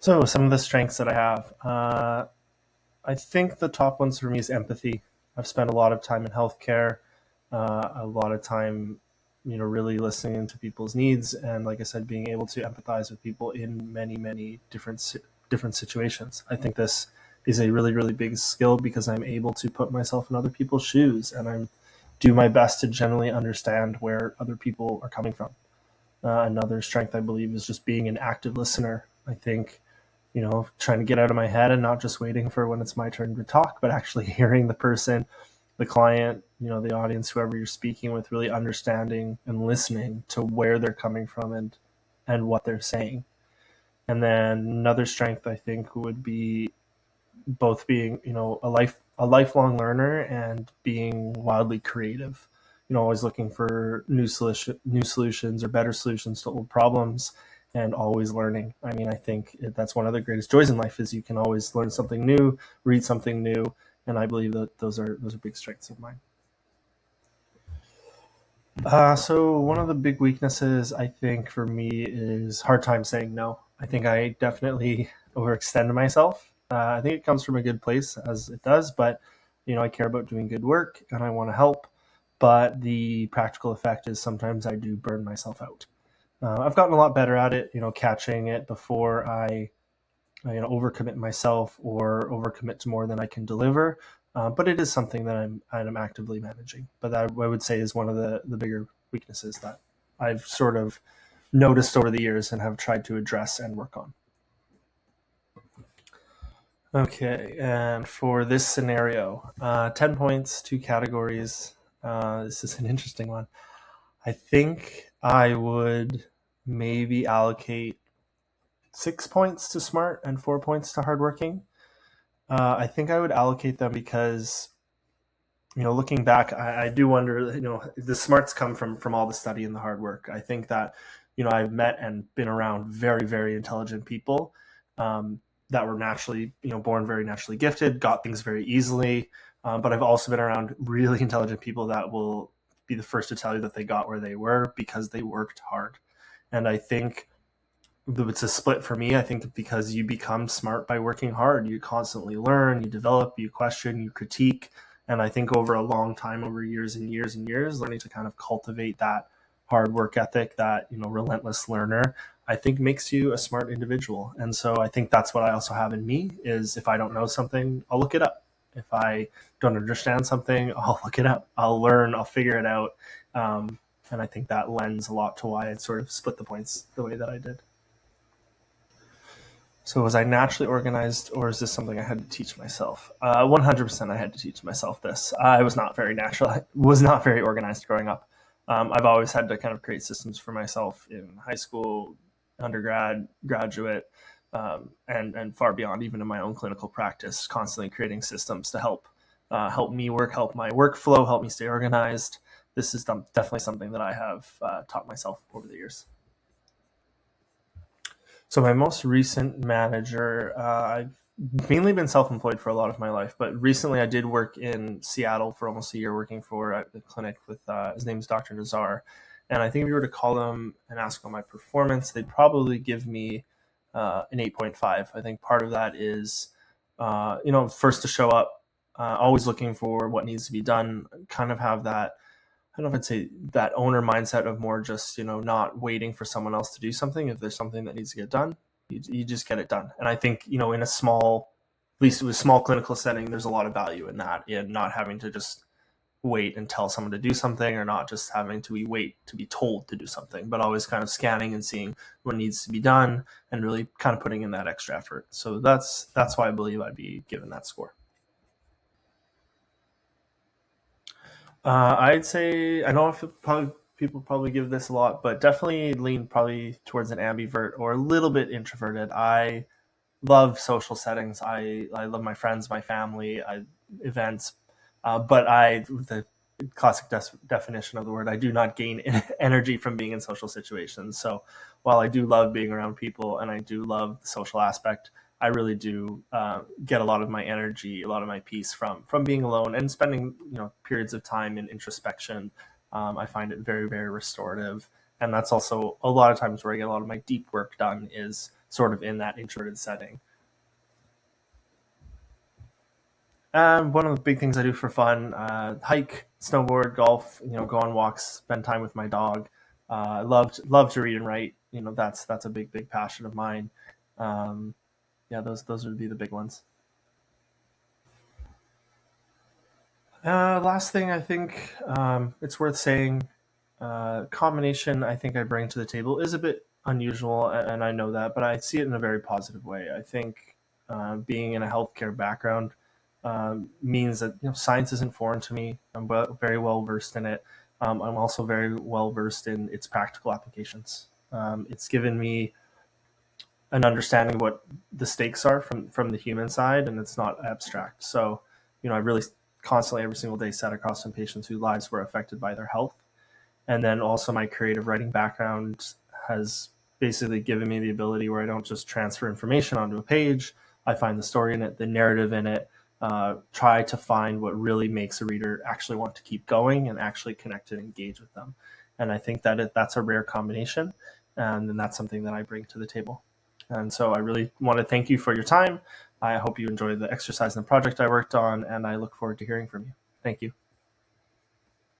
So some of the strengths that I have, I think the top ones for me is empathy. I've spent a lot of time in healthcare, a lot of time, really listening to people's needs, and like I said, being able to empathize with people in many, many different situations. I think this is a really, really big skill because I'm able to put myself in other people's shoes, and I'm do my best to generally understand where other people are coming from. Another strength I believe is just being an active listener. I think trying to get out of my head and not just waiting for when it's my turn to talk, but actually hearing the person, the client, the audience, whoever you're speaking with, really understanding and listening to where they're coming from and what they're saying. And then another strength I think would be both being, a lifelong learner and being wildly creative. Always looking for new solutions or better solutions to old problems, and always learning. I mean, I think that's one of the greatest joys in life is you can always learn something new, read something new, and I believe that those are big strengths of mine. So one of the big weaknesses I think for me is hard time saying no. I think I definitely overextend myself. I think it comes from a good place as it does, but I care about doing good work and I want to help. But the practical effect is sometimes I do burn myself out. I've gotten a lot better at it, catching it before I overcommit myself or overcommit to more than I can deliver. But it is something that I'm actively managing. But that I would say is one of the bigger weaknesses that I've sort of noticed over the years and have tried to address and work on. Okay, and for this scenario, 10 points, two categories. This is an interesting one. I think I would maybe allocate 6 points to smart and 4 points to hardworking. I think I would allocate them because, looking back, I do wonder, the smarts come from all the study and the hard work. I think that, I've met and been around very, very intelligent people that were naturally, born very naturally gifted, got things very easily. But I've also been around really intelligent people that will be the first to tell you that they got where they were because they worked hard. And I think it's a split for me. I think because you become smart by working hard, you constantly learn, you develop, you question, you critique. And I think over a long time, over years and years and years, learning to kind of cultivate that hard work ethic, that, relentless learner, I think makes you a smart individual. And so I think that's what I also have in me is if I don't know something, I'll look it up. If I don't understand something, I'll look it up. I'll learn, I'll figure it out. And I think that lends a lot to why I sort of split the points the way that I did. So was I naturally organized, or is this something I had to teach myself? 100% I had to teach myself this. I was not very natural. I was not very organized growing up. I've always had to kind of create systems for myself in high school, undergrad, graduate, and far beyond, even in my own clinical practice, constantly creating systems to help me work, help my workflow, help me stay organized. This is definitely something that I have taught myself over the years. So my most recent manager, I've mainly been self-employed for a lot of my life, but recently I did work in Seattle for almost a year, working for a clinic with his name is Dr. Nazar, and I think if you were to call them and ask on my performance, they'd probably give me an 8.5. I think part of that is, first to show up, always looking for what needs to be done, kind of have that. I don't know if I'd say that owner mindset of more just, not waiting for someone else to do something. If there's something that needs to get done, you just get it done. And I think, in a small, at least with a small clinical setting, there's a lot of value in that, in not having to just wait and tell someone to do something, or not just having to wait to be told to do something, but always kind of scanning and seeing what needs to be done and really kind of putting in that extra effort. So that's why I believe I'd be given that score. I'd say I know if people probably give this a lot, but definitely lean probably towards an ambivert or a little bit introverted. I love social settings. I love my friends, my family, events, but the classic definition of the word, I do not gain energy from being in social situations. So while I do love being around people and I do love the social aspect, I really do get a lot of my energy, a lot of my peace from being alone and spending periods of time in introspection. I find it very, very restorative, and that's also a lot of times where I get a lot of my deep work done is sort of in that introverted setting. And one of the big things I do for fun, hike, snowboard, golf, go on walks, spend time with my dog. I love to read and write. That's a big passion of mine. Um, yeah, those would be the big ones. Last thing, I think it's worth saying, combination I think I bring to the table is a bit unusual, and I know that, but I see it in a very positive way. I think being in a healthcare background means that science isn't foreign to me. I'm very well versed in it. I'm also very well versed in its practical applications. It's given me an understanding of what the stakes are from the human side, and it's not abstract. So, I really constantly every single day sat across some patients whose lives were affected by their health, and then also my creative writing background has basically given me the ability where I don't just transfer information onto a page. I find the story in it, the narrative in it, try to find what really makes a reader actually want to keep going and actually connect and engage with them. And I think that that's a rare combination, and then that's something that I bring to the table. And so I really want to thank you for your time. I hope you enjoyed the exercise and the project I worked on, and I look forward to hearing from you. Thank you.